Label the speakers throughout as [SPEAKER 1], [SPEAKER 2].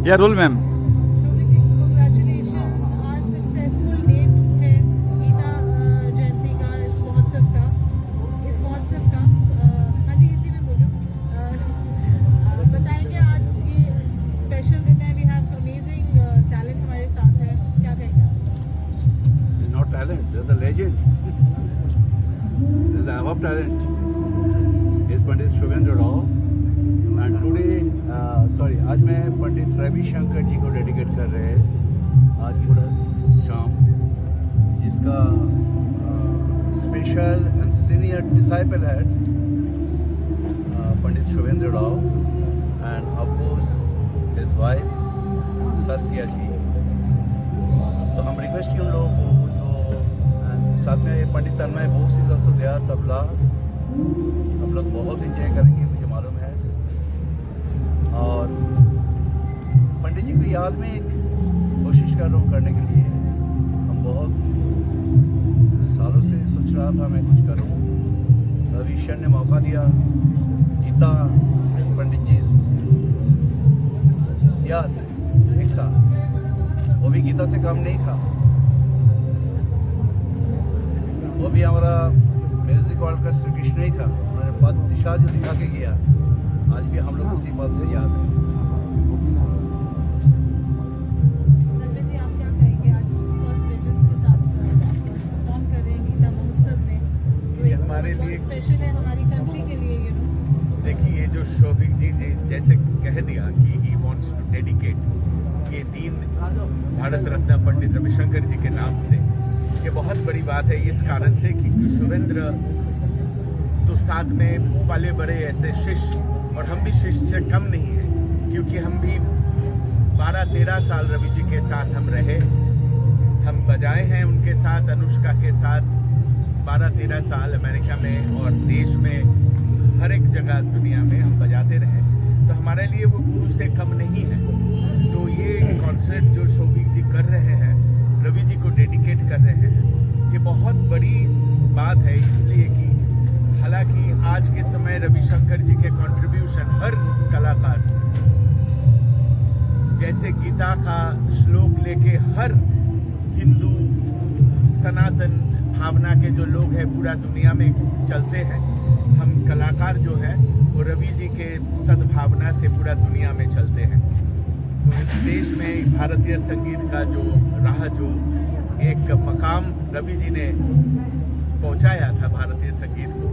[SPEAKER 1] या role ma'am.
[SPEAKER 2] Congratulations, आज successful day 2 है गीता जयंती का, इस महोत्सव का। हाँ जी, हिंदी में बोलो। बताएंगे आज ये स्पेशल दिन है, वी हैव अमेजिंग टैलेंट हमारे साथ है, क्या कहेंगे?
[SPEAKER 3] Not talent, they're the legend. They're the above talent. Is Pandit Shubhendra Rao. And today, आज मैं पंडित रविशंकर जी को डेडिकेट कर रहे हैं आज पूरा शाम, जिसका स्पेशल एंड सीनियर डिसाइपल है Pandit Shubhendra Rao and of course his wife Saskia ji. तो हम रिक्वेस्ट की उन लोगों को जो साथ में Pandit Tanmoy Bose is also there tabla, हम लोग बहुत एंजॉय करेंगे मुझे मालूम है। और पंडित जी की याद में एक कोशिश कर रहा हूँ करने के लिए। हम बहुत सालों से सोच रहा था मैं कुछ करूँ, तभी ईश्वर ने मौका दिया। गीता पंडित जी याद एक साथ, वो भी गीता से कम नहीं था। वो भी हमारा म्यूजिक वर्ल्ड का श्री कृष्ण ही था। उन्होंने पद दिशा जो दिखा के गया, आज भी हम लोग उसी पद से याद हैं।
[SPEAKER 2] नंदन जी, आप क्या कहेंगे? आज फर्स्ट लेजेंड्स के साथ परफॉर्म कर रहे हैं गीता महोत्सव में, जो
[SPEAKER 4] ये
[SPEAKER 2] एक
[SPEAKER 4] हमारे
[SPEAKER 2] बहुत
[SPEAKER 4] लिए
[SPEAKER 2] स्पेशल है हमारी कंट्री के लिए,
[SPEAKER 4] देखिए, ये जो शोभिक जी जैसे कह दिया कि ही वांट्स टू डेडिकेट ये दिन भारत रत्न पंडित रविशंकर जी के नाम से, ये बहुत बड़ी बात है इस कारण से कि शुभेंद्र तो साथ में पले बड़े ऐसे शिष्य, और हम भी शिष्य से कम नहीं हैं, क्योंकि हम भी 12-13 साल रवि जी के साथ हम रहे, हम बजाए हैं उनके साथ, अनुष्का के साथ 12-13 साल अमेरिका में और देश में हर एक जगह दुनिया में हम बजाते रहे। तो हमारे लिए वो गुरु से कम नहीं है। तो ये कॉन्सर्ट जो शोभिक जी कर रहे हैं, रवि जी को डेडिकेट कर रहे हैं, ये बहुत बड़ी बात है, इसलिए कि हालांकि आज के समय रविशंकर जी के कंट्रीब्यूशन हर कलाकार, जैसे गीता का श्लोक लेके हर हिंदू सनातन भावना के जो लोग हैं पूरा दुनिया में चलते हैं, हम कलाकार जो हैं वो रवि जी के सद्भावना से पूरा दुनिया में चलते हैं। तो इस देश में भारतीय संगीत का जो राह, जो एक मकाम रवि जी ने पहुंचाया था भारतीय संगीत को,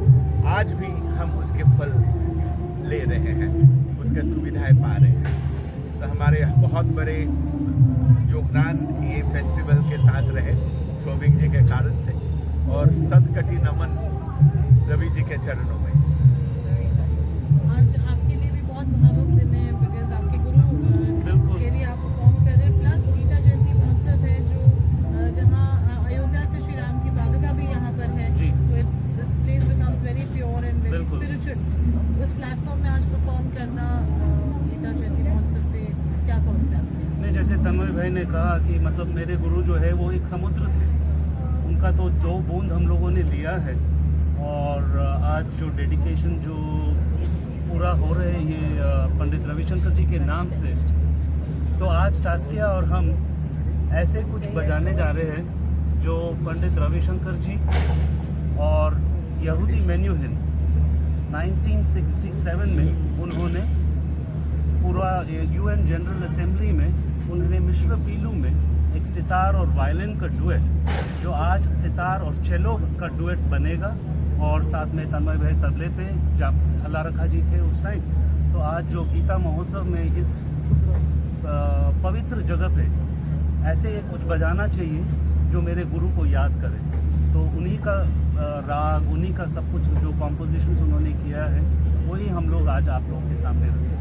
[SPEAKER 4] आज भी हम उसके फल ले रहे हैं, उसके सुविधाएं पा रहे हैं। तो हमारे बहुत बड़े योगदान ये फेस्टिवल के साथ रहे शोभिक जी के कारण से, और सदकटी नमन रवि जी के चरणों में।
[SPEAKER 2] आज आपके लिए भी बहुत भावुक दिन है, बिकॉज आपके गुरु के लिए आप परफॉर्म कर रहे हैं, प्लस गीता जयंती महोत्सव है जो जहाँ अयोध्या से श्री राम की पादुका भी यहाँ पर है, तो this place becomes very pure and very spiritual. उस प्लेटफॉर्म में आज परफॉर्म करना गीता जयंती महोत्सव पे क्या थॉट्स हैं?
[SPEAKER 5] नहीं, जैसे तन्मय भाई ने कहा कि मतलब मेरे गुरु जो है वो एक समुद्र थे, उनका तो 2 बूंद हम लोगों ने लिया है। और आज जो डेडिकेशन जो पूरा हो रहे हैं ये पंडित रविशंकर जी के नाम से, तो आज सास्किया और हम ऐसे कुछ बजाने जा रहे हैं जो पंडित रविशंकर जी और यहूदी मेन्यूहिन 1967 में उन्होंने पूरा UN जनरल असेंबली में उन्होंने मिश्र पीलू में एक सितार और वायलिन का डुएट, जो आज सितार और चेलो का डुएट बनेगा, और साथ में तन्मय भाई तबले पे, जब अल्लाह रखा जी थे उस टाइम। तो आज जो गीता महोत्सव में इस पवित्र जगह पे ऐसे एक कुछ बजाना चाहिए जो मेरे गुरु को याद करे। तो उन्हीं का राग, उन्हीं का सब कुछ जो कॉम्पोजिशंस उन्होंने किया है, वही हम लोग आज आप लोगों के सामने रखेंगे।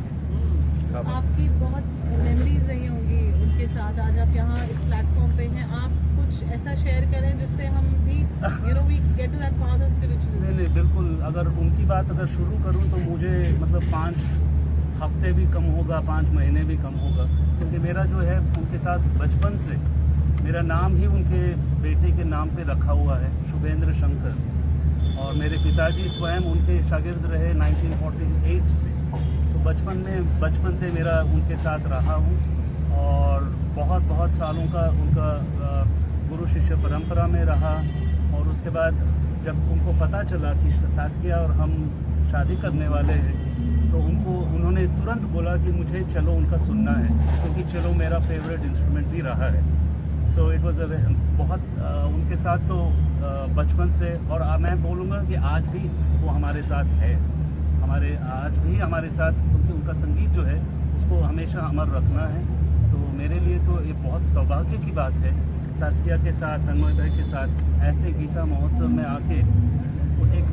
[SPEAKER 2] आपकी बहुत मेमोरीज रही होंगी उनके साथ, आज आप यहाँ इस प्लेटफॉर्म पे हैं, आप कुछ ऐसा शेयर करें जिससे हम भी we get to that path of spiritualism.
[SPEAKER 5] नहीं, बिल्कुल। अगर उनकी बात अगर शुरू करूँ तो मुझे मतलब 5 हफ्ते भी कम होगा, 5 महीने भी कम होगा, क्योंकि मेरा जो है उनके साथ बचपन से मेरा नाम ही उनके बेटे के नाम पे रखा हुआ है, शुभेंद्र शंकर। और मेरे पिताजी स्वयं उनके शागिर्द रहे 1948 से। तो बचपन से मेरा उनके साथ रहा हूँ। और बहुत बहुत सालों का उनका गुरु शिष्य परंपरा में रहा। और उसके बाद जब उनको पता चला कि सास्किया और हम शादी करने वाले हैं तो उन्होंने तुरंत बोला कि मुझे चलो उनका सुनना है, क्योंकि चलो मेरा फेवरेट इंस्ट्रूमेंट भी रहा है। सो इट वाज बहुत उनके साथ तो बचपन से, और मैं बोलूँगा कि आज भी वो हमारे साथ है, आज भी हमारे साथ, क्योंकि उनका संगीत जो है उसको हमेशा अमर रखना है। तो मेरे लिए तो ये बहुत सौभाग्य की बात है सास्किया के साथ, तन्मय भाई के साथ ऐसे गीता महोत्सव में आके वो एक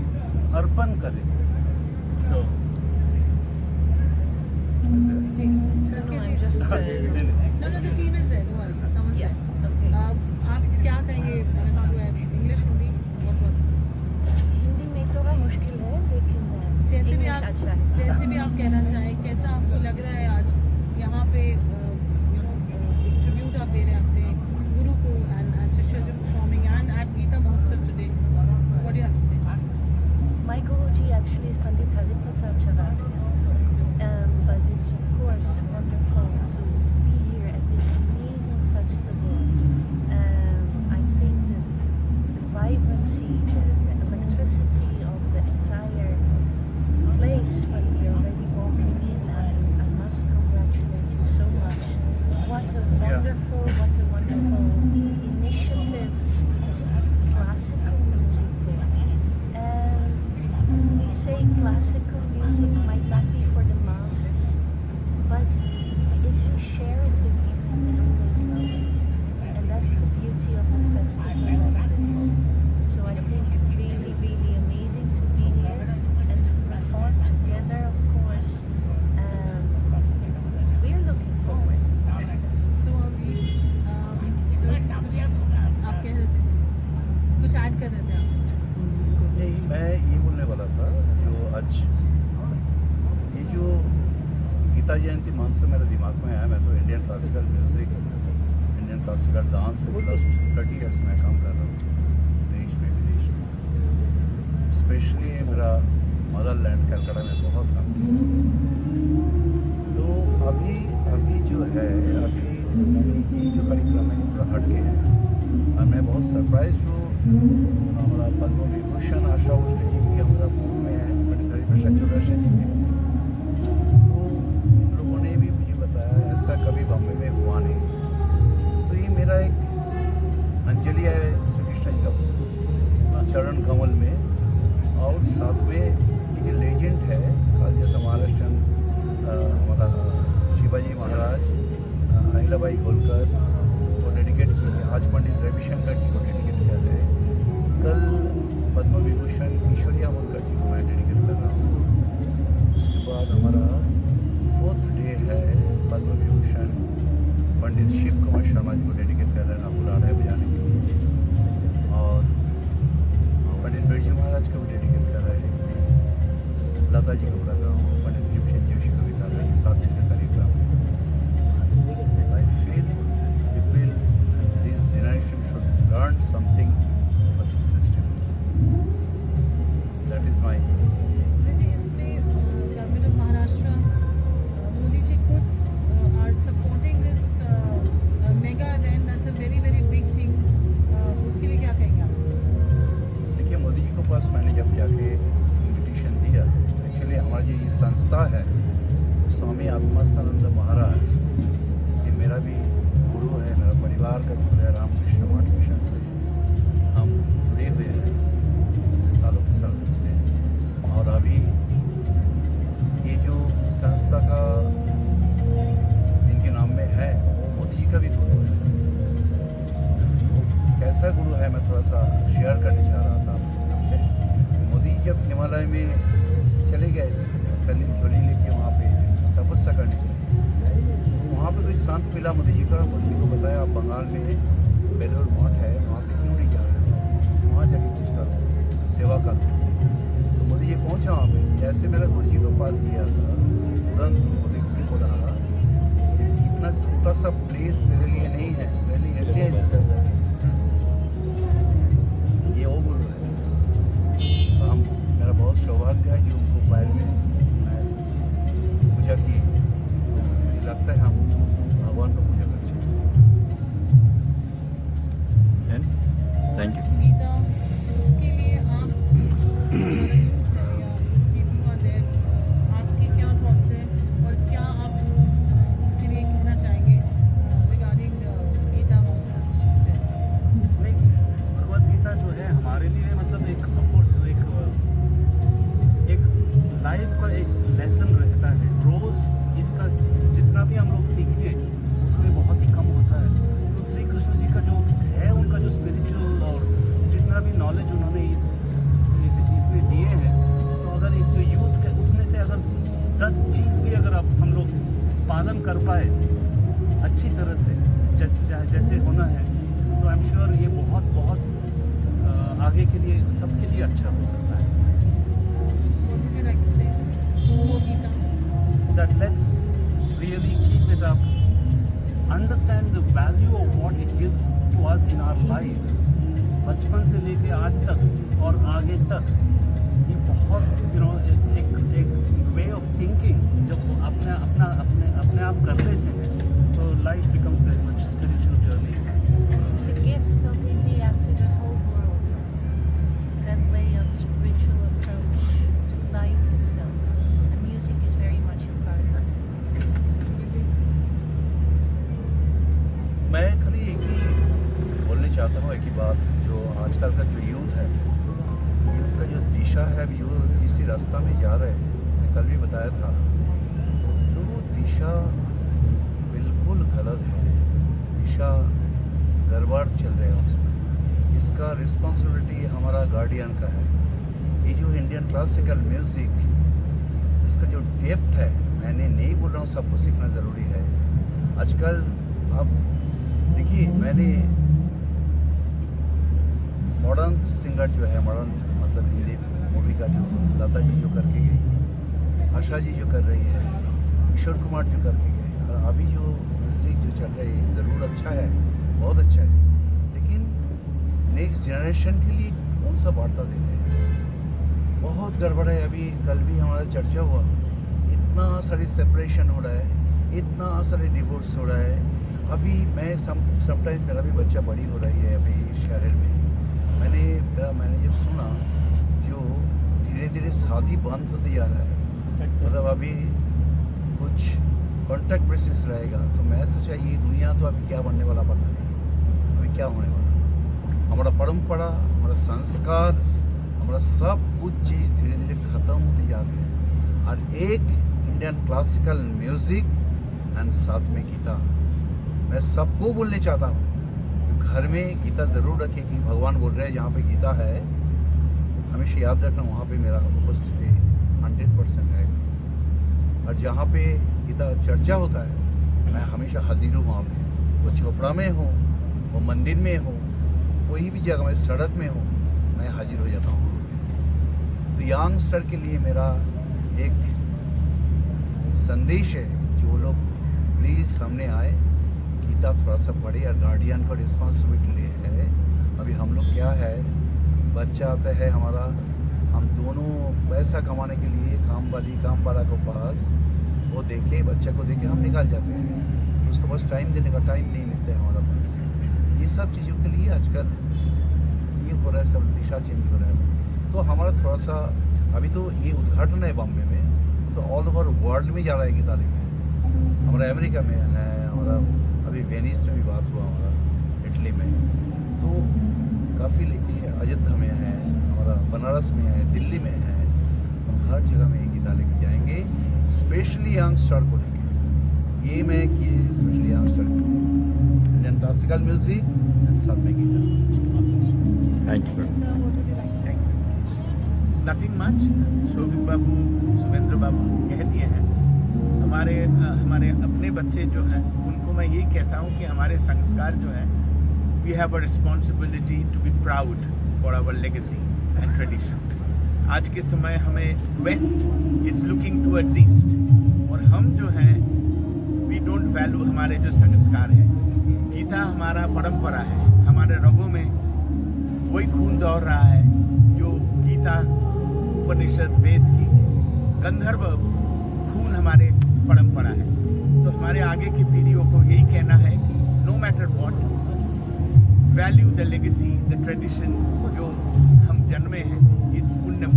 [SPEAKER 5] अर्पण करें। सो
[SPEAKER 2] जी, सास्किया जी,
[SPEAKER 1] just
[SPEAKER 2] no, the team is there, don't worry, someone's
[SPEAKER 1] Yeah,
[SPEAKER 2] there.
[SPEAKER 1] okay.
[SPEAKER 2] आप क्या कहेंगे, English, Hindi, what works?
[SPEAKER 1] Hindi में थोड़ा मुश्किल है, लेकिन
[SPEAKER 2] जैसे भी
[SPEAKER 1] English
[SPEAKER 2] आप
[SPEAKER 1] अच्छा है।
[SPEAKER 2] जैसे भी आप कहना चाहें, कैसा आपको लग रहा है आज यहाँ पे ट्रिब्यूट आप दे रहे हैं अपने गुरु को एंड एज शिष्य जो performing and at Gita Mahotsav today, what do you have to say?
[SPEAKER 1] My Guruji actually is Pandit Harit Prasad Chaurasia. But it's of course wonderful to be here at this amazing festival. I think the vibrancy, the electricity of the entire place when we are already walking in, I must congratulate you so much. What a wonderful initiative to have classical music there. We say classical music might not be for the masses, but if we share it with people, they always love it. And that's the beauty of a festival like this. So I think really, really amazing to be here and to perform together, of course. We're looking forward.
[SPEAKER 2] सो अभी आप कह रहे थे, कुछ add कर रहे थे आप?
[SPEAKER 3] नहीं, मैं ये बोलने वाला था जो आज ये जो गीता जयंती महोत्सव मेरे दिमाग में आया। मैं तो Indian classical music, Indian classical dance से प्लस 30 ईयर्स में काम कर रहा हूँ, देश में विदेश में। स्पेशली मेरा मदरलैंड कलकत्ता में बहुत काम किया। तो अभी जो है, अभी ये जो कार्यक्रम है थोड़ा हट के है और मैं बहुत सरप्राइज हूँ। हमारा पद्म विभूषण आशा भोसले जी की हमारा पूर्व में है, पंडित हरि प्रसाद चौरासिया जी के, तो इन लोगों ने भी मुझे बताया ऐसा कभी बॉम्बे में हुआ नहीं। तो ये मेरा एक अंजलि है श्री कृष्ण जी का चरण कमल में। और साथ में एक लेजेंड है जैसा महाराष्ट्र हमारा शिवाजी महाराज, अहिल्याबाई होलकर को डेडिकेट किए, आज पंडित रविशंकर जी को डेडिकेट कर रहे हैं, कल पद्म विभूषण किशोरिया होलकर जी को मैं डेडिकेट कर रहा हूँ। उसके बाद हमारा 4th डे है पद्म विभूषण पंडित शिव कुमार शर्मा जी को डेडिकेट कर रहे हैं, ना बुला रहे बजाने के लिए। और पंडित बिरजू महाराज को भी डेडिकेट कर रहे हैं, लता जी को कर रहा हूँ, पंडित भीमसेन जोशी को भी कर रहे हैं। 7 दिन का कार्यक्रम। I feel people and this generation should learn something for this festival. That is my
[SPEAKER 2] जी, इसमें गवर्नमेंट ऑफ महाराष्ट्र, मोदी जी खुद are supporting this mega event. That's a very very big thing. उसके लिए क्या कहेंगे आप?
[SPEAKER 3] देखिए, मोदी जी के पास मैंने जब जाके इन्विटेशन दिया, एक्चुअली हमारी जो ये संस्था है स्वामी आत्मानंद महाराज, ये मेरा भी गुरु है, मेरा परिवार का गुरु है। रामकृष्ण मठ मिशन से हम जुड़े हुए हैं सालों के सालों से। और अभी ये जो संस्था का इनके नाम में है, वो मोदी जी का भी गुरु है। वो कैसा गुरु है मैं थोड़ा सा शेयर करने चाह रहा था आपसे। मोदी जी जब हिमालय में चले गए थे, कली झोली लेके वहाँ पे तपस्या करने के लिए, वहाँ पे कोई संत मिला मोदी जी का। मोदी जी को बताया आप बंगाल में बेलूर मठ है, वहाँ पे क्यों नहीं जा रहे हो, वहाँ जाके कुछ करो, सेवा करो। तो मोदी जी पहुँचा वहाँ पे, जैसे मेरा गुरु जी को पास किया था, तुरंत उनको देख के बोला इतना छोटा सा प्लेस मेरे लिए नहीं है, मेरे लिए हेरिटेज है। ये वो गुरु है। तो हम मेरा बहुत सौभाग्य है जो उनको पैर में मैं पूजा की। तो मुझे लगता है हम भगवान को
[SPEAKER 5] पाए अच्छी तरह से जैसे होना है, तो आई एम श्योर ये बहुत बहुत आगे के लिए सबके लिए अच्छा हो सकता है.
[SPEAKER 2] What would you like to say? Oh, Geeta.
[SPEAKER 5] That let's really keep it up, understand the value of what it gives to us in our lives. बचपन से लेके आज तक और आगे तक ये बहुत एक वे ऑफ थिंकिंग जब अपने आप कर लेते हैं तो life becomes very much spiritual journey.
[SPEAKER 1] It's a gift of India to the whole world. That way of spiritual approach to life itself. And music is very much a part of it.
[SPEAKER 3] मैं खाली एक ही बोलना चाहता हूँ, एक ही बात, जो आजकल का जो यूथ है, यूथ का जो दिशा है, यूथ किसी रास्ता में जा रहे हैं. मैं कल भी बताया था, जो दिशा बिल्कुल गलत है, दिशा गड़बड़ चल रहे हैं उसमें, इसका रिस्पॉन्सिबिलिटी हमारा गार्डियन का है. ये जो इंडियन क्लासिकल म्यूज़िक, इसका जो डेप्थ है, मैंने नहीं बोल रहा हूँ सबको सीखना ज़रूरी है. आजकल आप देखिए, मैंने मॉडर्न सिंगर जो है, मॉडर्न मतलब हिंदी मूवी का जो लता जी जो करके गई, आशा जी जो कर रही है, किशोर कुमार जो करके गए, और अभी जो म्यूज़िक जो चल रही है ज़रूर अच्छा है, बहुत अच्छा है, लेकिन नेक्स्ट जनरेशन के लिए कौन सा वार्ता दे रहे हैं? बहुत गड़बड़ है. अभी कल भी हमारा चर्चा हुआ, इतना सारी सेपरेशन हो रहा है, इतना सारे डिवोर्स हो रहा है. अभी मैं समटाइम्स मेरा भी बच्चा बड़ी हो रही है अभी शहर में, मैंने जब सुना जो धीरे धीरे शादी बंद होते जा रहा है, मतलब अभी कुछ कॉन्ट्रैक्ट बेसिस रहेगा, तो मैं सोचा ये दुनिया तो अभी क्या बनने वाला पता नहीं, अभी क्या होने वाला. हमारा परंपरा, हमारा संस्कार, हमारा सब कुछ चीज़ धीरे धीरे ख़त्म होते जा रहे हैं. और एक इंडियन क्लासिकल म्यूज़िक एंड साथ में गीता, मैं सबको बोलने चाहता हूँ, घर में गीता ज़रूर रखें, कि भगवान बोल रहे हैं जहाँ पे गीता है हमेशा याद रखना, वहाँ पे मेरा उपस्थिति 100% है. और जहाँ पे गीता चर्चा होता है मैं हमेशा हाजिर हूँ वहाँ पे, वो झोपड़ा में हो, वो मंदिर में हो, कोई भी जगह में सड़क में हो, मैं हाजिर हो जाता हूँ. तो यंगस्टर के लिए मेरा एक संदेश है कि वो लोग प्लीज़ सामने आए, गीता थोड़ा सा पढ़े. और गार्डियन का रिस्पॉन्सिबिलिटी है. अभी हम लोग क्या है, बच्चा आता है हमारा, हम दोनों पैसा कमाने के लिए काम वाला को पास वो देखे, बच्चा को देखे हम निकाल जाते हैं, उसको बस टाइम देने का टाइम नहीं मिलता है हमारा पास. ये सब चीज़ों के लिए आजकल ये हो रहा है, सब दिशा चेंज हो रहा है. तो हमारा थोड़ा सा अभी तो ये उद्घाटन है बॉम्बे में, तो ऑल ओवर वर्ल्ड में जा रहा है गीता लेके. हमारा अमेरिका में है, हमारा अभी वेनिस में भी बात हुआ, हमारा इटली में, तो काफ़ी लेके अयोध्या में है, हमारा बनारस में है, दिल्ली में है. हम हर जगह में गीता लेके जाएंगे, स्पेशली यंगस्टर को लेके. ये मैं कि स्पेशली यंगस्टर को इंडियन क्लासिकल म्यूजिक एंड साथ में Geeta.
[SPEAKER 4] Thank you sir.
[SPEAKER 2] Sir, what would you like to say?
[SPEAKER 4] Nothing much. Shobhit babu, Sumendra babu कह दिए हैं. हमारे अपने बच्चे जो हैं उनको मैं यही कहता हूँ कि हमारे संस्कार जो हैं, we have a responsibility to be proud for our legacy and tradition. आज के समय हमें west is looking towards east, और हम जो हैं वी डोंट वैल्यू हमारे जो संस्कार है. गीता हमारा परंपरा है, हमारे रगों में वही खून दौड़ रहा है जो गीता, उपनिषद, वेद की गंधर्व खून हमारे परंपरा है. तो हमारे आगे की पीढ़ियों को यही कहना है कि no matter what, value the legacy, the tradition जो हम जन्मे हैं, इस पुण्य